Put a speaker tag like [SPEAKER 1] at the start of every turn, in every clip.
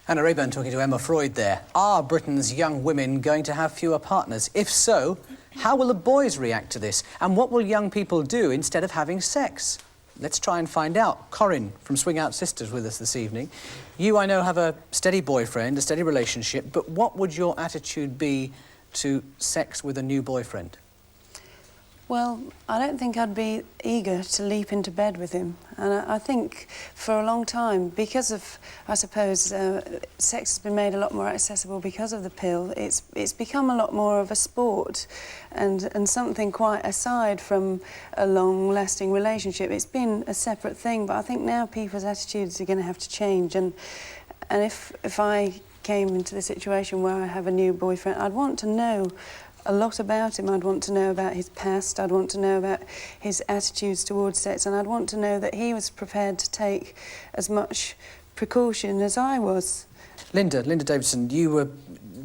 [SPEAKER 1] Anna Rayburn talking to Emma Freud there. Are Britain's young women going to have fewer partners? If so, how will the boys react to this? And what will young people do instead of having sex? Let's try and find out. Corinne from Swing Out Sisters with us this evening. You, I know, have a steady boyfriend, a steady relationship, but what would your attitude be to sex with a new boyfriend?
[SPEAKER 2] Well, I don't think I'd be eager to leap into bed with him. And I think for a long time, because of, I suppose, sex has been made a lot more accessible because of the pill, it's become a lot more of a sport and something quite aside from a long-lasting relationship. It's been a separate thing, but I think now people's attitudes are going to have to change. And if I came into the situation where I have a new boyfriend, I'd want to know a lot about him. I'd want to know about his past, I'd want to know about his attitudes towards sex, and I'd want to know that he was prepared to take as much precaution as I was.
[SPEAKER 1] Linda Davidson, you were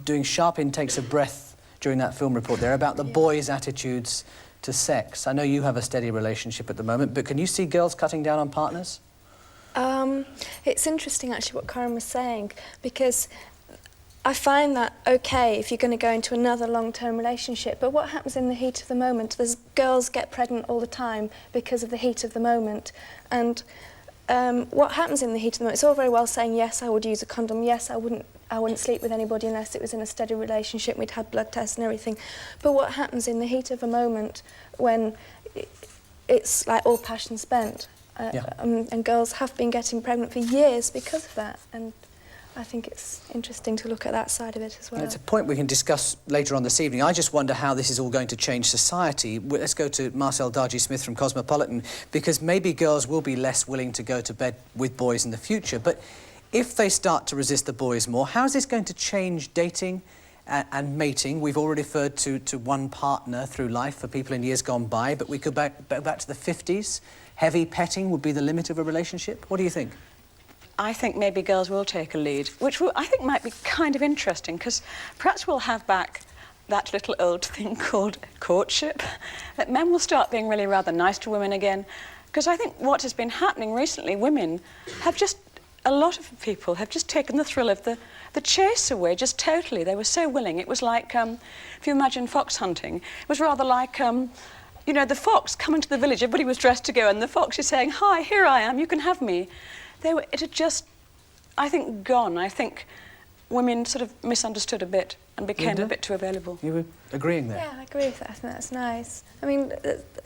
[SPEAKER 1] doing sharp intakes of breath during that film report there about the boys' attitudes to sex. I know you have a steady relationship at the moment, but can you see girls cutting down on partners?
[SPEAKER 3] It's interesting actually what Corinne was saying, because I find that okay if you're going to go into another long-term relationship, but what happens in the heat of the moment? There's girls get pregnant all the time because of the heat of the moment, and what happens in the heat of the moment? It's all very well saying yes, I would use a condom, yes, I wouldn't sleep with anybody unless it was in a steady relationship, we'd had blood tests and everything. But what happens in the heat of a moment when it's like all passion spent? And girls have been getting pregnant for years because of that, and I think it's interesting to look at that side of it as well.
[SPEAKER 1] It's a point we can discuss later on this evening. I just wonder how this is all going to change society. Let's go to Marcel Dargy-Smith from Cosmopolitan, because maybe girls will be less willing to go to bed with boys in the future, but if they start to resist the boys more, how is this going to change dating and mating? We've already referred to one partner through life for people in years gone by, but we could go back to the 50s. Heavy petting would be the limit of a relationship. What do you think?
[SPEAKER 4] I think maybe girls will take a lead, which I think might be kind of interesting, because perhaps we'll have back that little old thing called courtship, that men will start being really rather nice to women again, because I think what has been happening recently, women have just, a lot of people have just taken the thrill of the chase away, just totally. They were so willing. It was like, if you imagine fox hunting, it was rather like, you know, the fox coming to the village, everybody was dressed to go, and the fox is saying, hi, here I am, you can have me. It had just, I think, gone. I think women sort of misunderstood a bit and became
[SPEAKER 1] Linda?
[SPEAKER 4] a bit too available.
[SPEAKER 1] You were agreeing there?
[SPEAKER 3] Yeah, I agree with that. I think that's nice. I mean,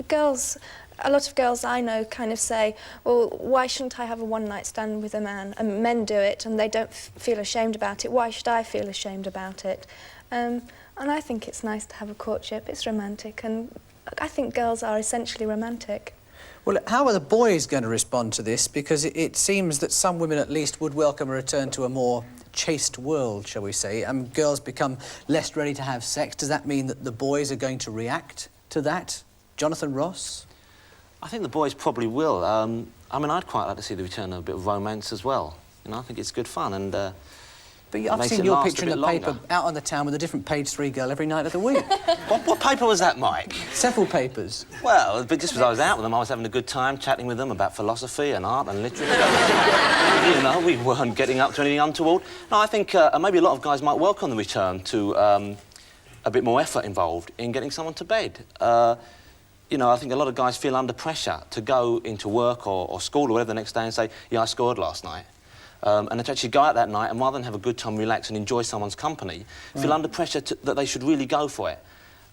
[SPEAKER 3] girls, a lot of girls I know kind of say, well, why shouldn't I have a one-night stand with a man? And men do it and they don't feel ashamed about it. Why should I feel ashamed about it? And I think it's nice to have a courtship. It's romantic, and I think girls are essentially romantic.
[SPEAKER 1] Well, how are the boys going to respond to this? Because it seems that some women at least would welcome a return to a more chaste world, shall we say. Girls become less ready to have sex. Does that mean that the boys are going to react to that? Jonathan Ross?
[SPEAKER 5] I think the boys probably will. I mean, I'd quite like to see the return of a bit of romance as well. You know, I think it's good fun, and
[SPEAKER 1] But I've seen your picture in the paper out on the town with a different page 3 girl every night of the week.
[SPEAKER 5] What paper was that, Mike?
[SPEAKER 1] Several papers.
[SPEAKER 5] Well, but just as I was out with them, I was having a good time chatting with them about philosophy and art and literature. You know, we weren't getting up to anything untoward. No, I think maybe a lot of guys might welcome the return to a bit more effort involved in getting someone to bed. You know, I think a lot of guys feel under pressure to go into work or school or whatever the next day and say, yeah, I scored last night. And to actually go out that night and rather than have a good time, relax and enjoy someone's company, feel under pressure that they should really go for it.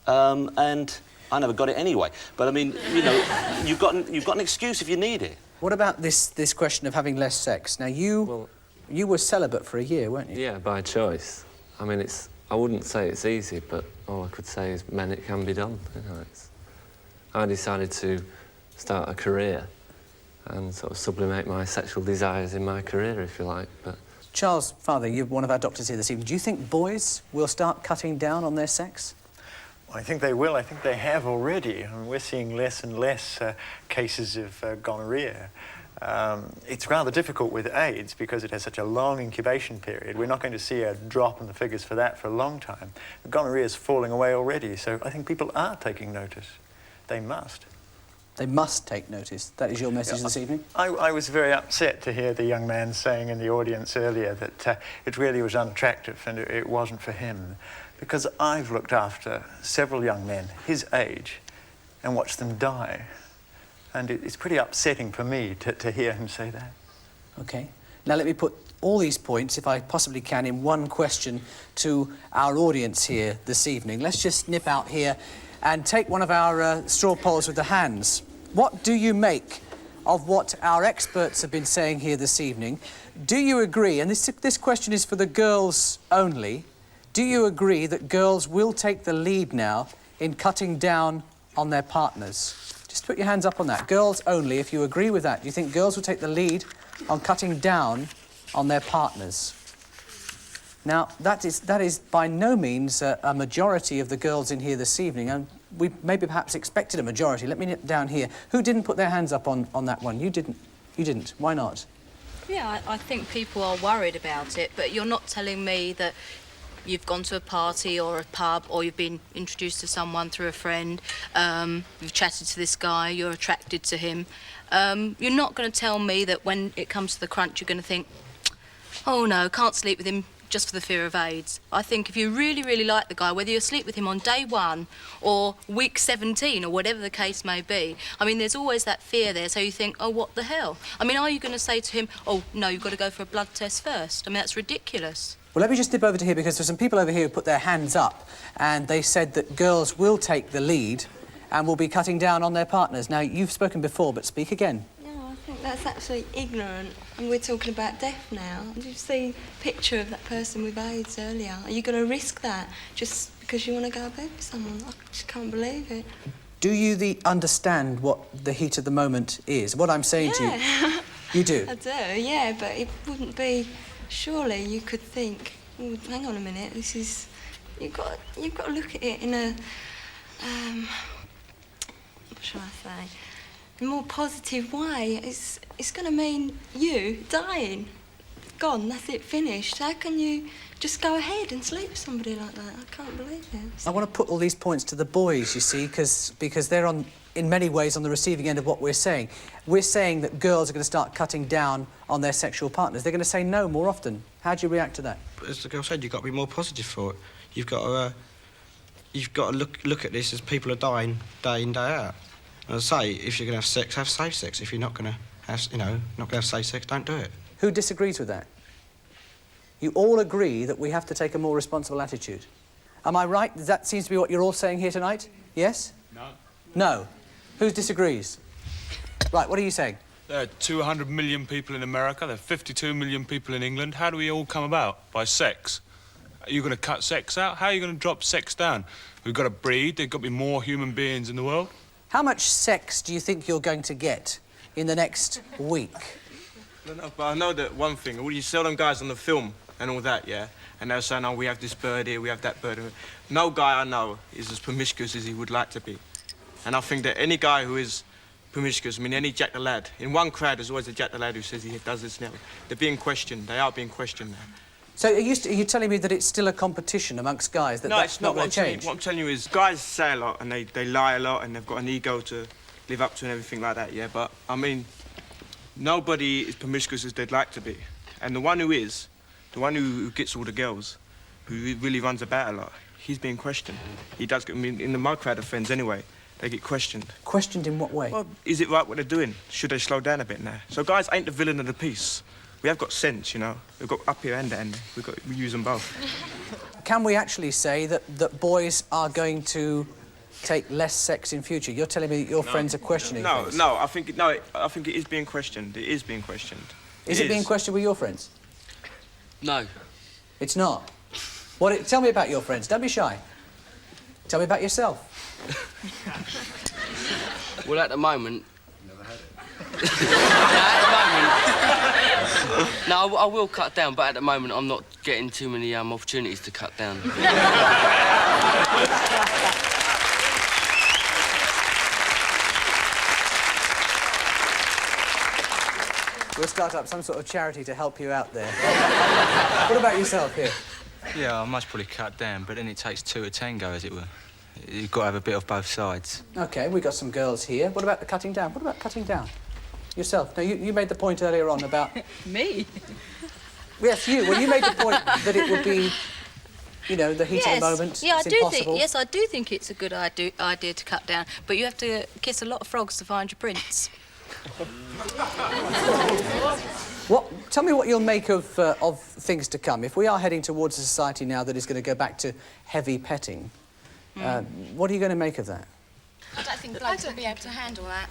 [SPEAKER 5] And I never got it anyway. But I mean, you know, you've got an excuse if you need it.
[SPEAKER 1] What about this question of having less sex? Now, you were celibate for a year, weren't you?
[SPEAKER 6] Yeah, by choice. I mean, I wouldn't say it's easy, but all I could say is, man, it can be done. You know, I decided to start a career and sort of sublimate my sexual desires in my career, if you like, but...
[SPEAKER 1] Charles Father, you're one of our doctors here this evening. Do you think boys will start cutting down on their sex?
[SPEAKER 7] Well, I think they will. I think they have already. I mean, we're seeing less and less cases of gonorrhea. It's rather difficult with AIDS because it has such a long incubation period. We're not going to see a drop in the figures for that for a long time. Gonorrhea is falling away already, so I think people are taking notice. They must.
[SPEAKER 1] They must take notice. That is your message this evening?
[SPEAKER 7] I was very upset to hear the young man saying in the audience earlier that it really was unattractive and it wasn't for him. Because I've looked after several young men his age and watched them die. And it's pretty upsetting for me to hear him say that.
[SPEAKER 1] OK. Now, let me put all these points, if I possibly can, in one question to our audience here this evening. Let's just nip out here and take one of our straw polls with the hands. What do you make of what our experts have been saying here this evening? Do you agree, and this question is for the girls only, do you agree that girls will take the lead now in cutting down on their partners? Just put your hands up on that. Girls only, if you agree with that. Do you think girls will take the lead on cutting down on their partners? Now, that is by no means a majority of the girls in here this evening, and we maybe perhaps expected a majority. Let me nip down here. Who didn't put their hands up on that one? You didn't. You didn't. Why not?
[SPEAKER 8] Yeah, I think people are worried about it, but you're not telling me that you've gone to a party or a pub or you've been introduced to someone through a friend, you've chatted to this guy, you're attracted to him. You're not going to tell me that when it comes to the crunch you're going to think, oh no, can't sleep with him just for the fear of AIDS. I think if you really, really like the guy, whether you sleep with him on day 1 or week 17 or whatever the case may be, I mean, there's always that fear there, so you think, oh, what the hell? I mean, are you going to say to him, oh, no, you've got to go for a blood test first? I mean, that's ridiculous.
[SPEAKER 1] Well, let me just dip over to here because there's some people over here who put their hands up and they said that girls will take the lead and will be cutting down on their partners. Now, you've spoken before, but speak again.
[SPEAKER 9] I think that's actually ignorant, and we're talking about death now. Did you see a picture of that person with AIDS earlier? Are you going to risk that just because you want to go to bed with someone? I just can't believe it.
[SPEAKER 1] Do you understand what the heat of the moment is? What I'm saying to you, you do?
[SPEAKER 9] I do, yeah, but it wouldn't be... Surely you could think, oh, hang on a minute, this is... You've got to look at it in a... what shall I say? A more positive way. It's going to mean you dying. Gone, that's it, finished. How can you just go ahead and sleep with somebody like that? I can't believe it.
[SPEAKER 1] I want to put all these points to the boys, you see, because they're in many ways on the receiving end of what we're saying. We're saying that girls are going to start cutting down on their sexual partners. They're going to say no more often. How do you react to that?
[SPEAKER 10] As the girl said, you've got to be more positive for it. You've got to look at this as people are dying day in, day out. And as I say, if you're going to have sex, have safe sex. If you're not going to have, not going to have safe sex, don't do it.
[SPEAKER 1] Who disagrees with that? You all agree that we have to take a more responsible attitude. Am I right? That seems to be what you're all saying here tonight? Yes?
[SPEAKER 11] No.
[SPEAKER 1] No. Who disagrees? Right, what are you saying?
[SPEAKER 11] There are 200 million people in America, there are 52 million people in England. How do we all come about? By sex. Are you going to cut sex out? How are you going to drop sex down? We've got to breed, there've got to be more human beings in the world.
[SPEAKER 1] How much sex do you think you're going to get in the next week?
[SPEAKER 10] No, but I know that one thing, you see them guys on the film and all that, yeah? And they're saying, oh, we have this bird here, we have that bird here. No guy I know is as promiscuous as he would like to be. And I think that any guy who is promiscuous, I mean, any Jack the Lad, in one crowd there's always a Jack the Lad who says he does this now. They're being questioned, they are being questioned now.
[SPEAKER 1] So are you telling me that it's still a competition amongst guys, that's not going to change?
[SPEAKER 10] What I'm telling you is guys say a lot and they lie a lot and they've got an ego to live up to and everything like that, yeah? But, I mean, nobody is promiscuous as they'd like to be. And the one who is, the one who gets all the girls, who really runs about a lot, he's being questioned. He does get, I mean, in my crowd of friends anyway, they get questioned.
[SPEAKER 1] Questioned in what way?
[SPEAKER 10] Well, is it right what they're doing? Should they slow down a bit now? So guys ain't the villain of the piece. We have got sense, you know. We've got up here and down there. We use them both.
[SPEAKER 1] Can we actually say that boys are going to take less sex in future? You're telling me that your friends are questioning things.
[SPEAKER 10] No, I think it is being questioned. It is being questioned.
[SPEAKER 1] Is it being questioned with your friends?
[SPEAKER 6] No.
[SPEAKER 1] It's not? Tell me about your friends. Don't be shy. Tell me about yourself.
[SPEAKER 6] Well, at the moment...
[SPEAKER 10] Never had it.
[SPEAKER 6] No, I will cut down, but at the moment I'm not getting too many opportunities to cut down.
[SPEAKER 1] We'll start up some sort of charity to help you out there. What about yourself here?
[SPEAKER 12] Yeah, I must probably cut down, but then it takes two to tango, as it were.
[SPEAKER 10] You've got to have a bit of both sides.
[SPEAKER 1] OK, we've got some girls here. What about the cutting down? What about cutting down? Yourself. No, you made the point earlier on about...
[SPEAKER 12] Me?
[SPEAKER 1] Yes, you. Well, you made the point that it would be, you know, the heat of the moment.
[SPEAKER 8] Yeah,
[SPEAKER 1] it's
[SPEAKER 8] I do
[SPEAKER 1] impossible.
[SPEAKER 8] think. Yes, I do think it's a good idea to cut down, but you have to kiss a lot of frogs to find your prince.
[SPEAKER 1] Tell me what you'll make of things to come. If we are heading towards a society now that is going to go back to heavy petting, what are you going to make of that?
[SPEAKER 13] I don't think blokes will be able to handle that.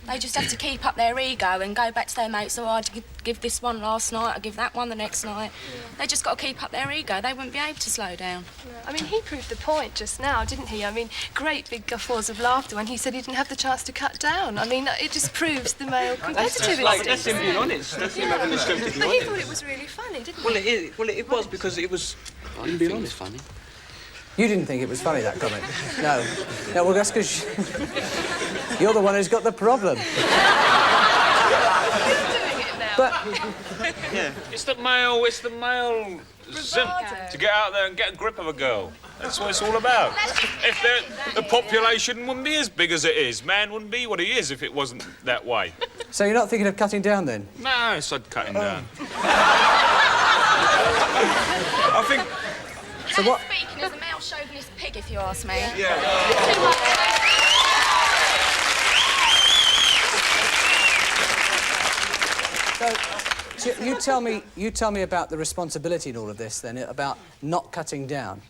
[SPEAKER 13] They just have to keep up their ego and go back to their mates. So I'd give this one last night, I'd give that one the next night. They just got to keep up their ego. They wouldn't be able to slow down.
[SPEAKER 14] I mean, he proved the point just now, didn't he? I mean, great big guffaws of laughter when he said he didn't have the chance to cut down. I mean, it just proves the male competitive instinct.
[SPEAKER 10] That's him being honest. That's him having the strength to be
[SPEAKER 14] But
[SPEAKER 10] honest.
[SPEAKER 14] he thought it was really funny, didn't he?
[SPEAKER 10] Well, it is. Well, it was because it was.
[SPEAKER 5] I didn't think it was funny.
[SPEAKER 1] You didn't think it was funny, that comment? No. No, well, that's because you're the one who's got the problem. But...
[SPEAKER 11] Yeah. It's the male zip to get out there and get a grip of a girl. That's what it's all about. If the population wouldn't be as big as it is, man wouldn't be what he is if it wasn't that way.
[SPEAKER 1] So you're not thinking of cutting down, then?
[SPEAKER 11] No, it's like cutting down. I think...
[SPEAKER 13] So what? Speaking as a male chauvinist pig, if you ask me.
[SPEAKER 11] Yeah.
[SPEAKER 1] So you tell me about the responsibility in all of this, then, about not cutting down.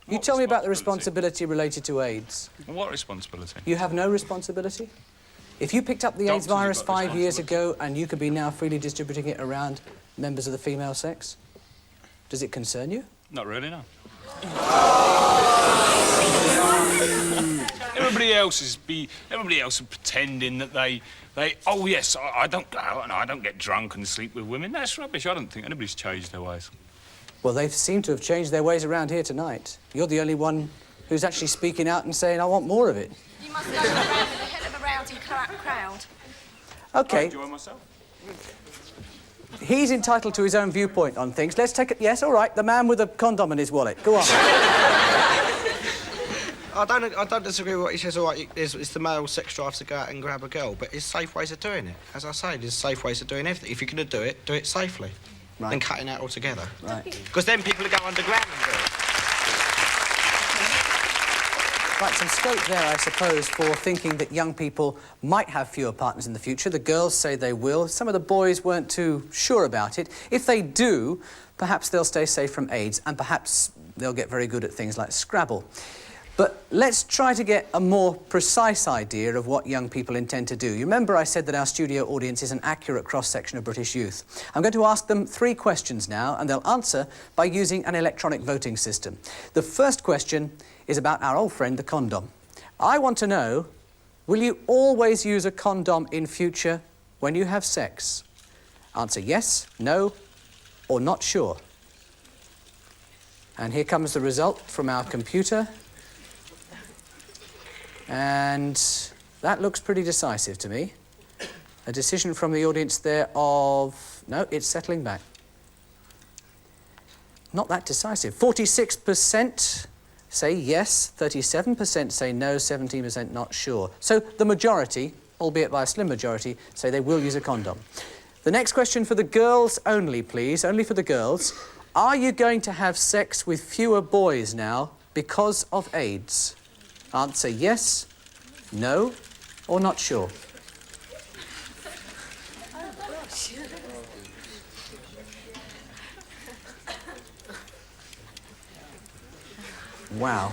[SPEAKER 1] You tell me about the responsibility related to AIDS.
[SPEAKER 11] What responsibility?
[SPEAKER 1] You have no responsibility? If you picked up the AIDS virus 5 years ago and you could be now freely distributing it around members of the female sex, does it concern you?
[SPEAKER 11] Not really, no. Everybody else is pretending that they oh yes, I don't go out and I don't get drunk and sleep with women. That's rubbish. I don't think anybody's changed their ways.
[SPEAKER 1] Well, they seem to have changed their ways around here tonight. You're the only one who's actually speaking out and saying, I want more of it.
[SPEAKER 13] You must go around with a hell of a rowdy crowd.
[SPEAKER 1] OK.
[SPEAKER 11] I enjoy myself.
[SPEAKER 1] He's entitled to his own viewpoint on things. Let's take it... Yes, all right, the man with a condom in his wallet. Go on.
[SPEAKER 15] I don't disagree with what he says. All right, it's the male sex drive to go out and grab a girl, but there's safe ways of doing it. As I say, there's safe ways of doing everything. If you're going to do it safely.
[SPEAKER 1] Right.
[SPEAKER 15] And cutting out altogether.
[SPEAKER 1] Right.
[SPEAKER 15] Because then people will go underground and do it.
[SPEAKER 1] Right, some scope there, I suppose, for thinking that young people might have fewer partners in the future. The girls say they will. Some of the boys weren't too sure about it. If they do, perhaps they'll stay safe from AIDS, and perhaps they'll get very good at things like Scrabble. But let's try to get a more precise idea of what young people intend to do. You remember I said that our studio audience is an accurate cross-section of British youth. I'm going to ask them 3 questions now, and they'll answer by using an electronic voting system. The first question is about our old friend, the condom. I want to know, will you always use a condom in future when you have sex? Answer yes, no, or not sure. And here comes the result from our computer. And that looks pretty decisive to me. A decision from the audience there of... No, it's settling back. Not that decisive. 46% say yes, 37% say no, 17% not sure. So the majority, albeit by a slim majority, say they will use a condom. The next question for the girls only, please, only for the girls. Are you going to have sex with fewer boys now because of AIDS? Answer yes, no, or not sure. Wow.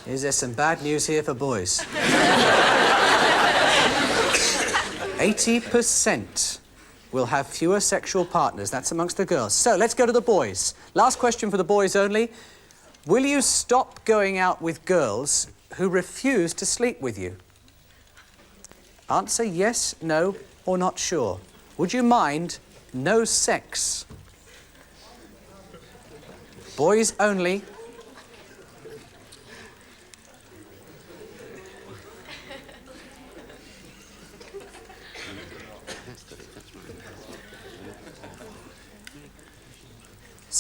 [SPEAKER 1] Is there some bad news here for boys? 80% will have fewer sexual partners. That's amongst the girls. So let's go to the boys. Last question for the boys only. Will you stop going out with girls who refuse to sleep with you? Answer yes, no, or not sure. Would you mind no sex? Boys only.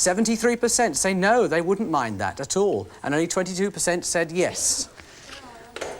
[SPEAKER 1] 73% say no, they wouldn't mind that at all. And only 22% said yes.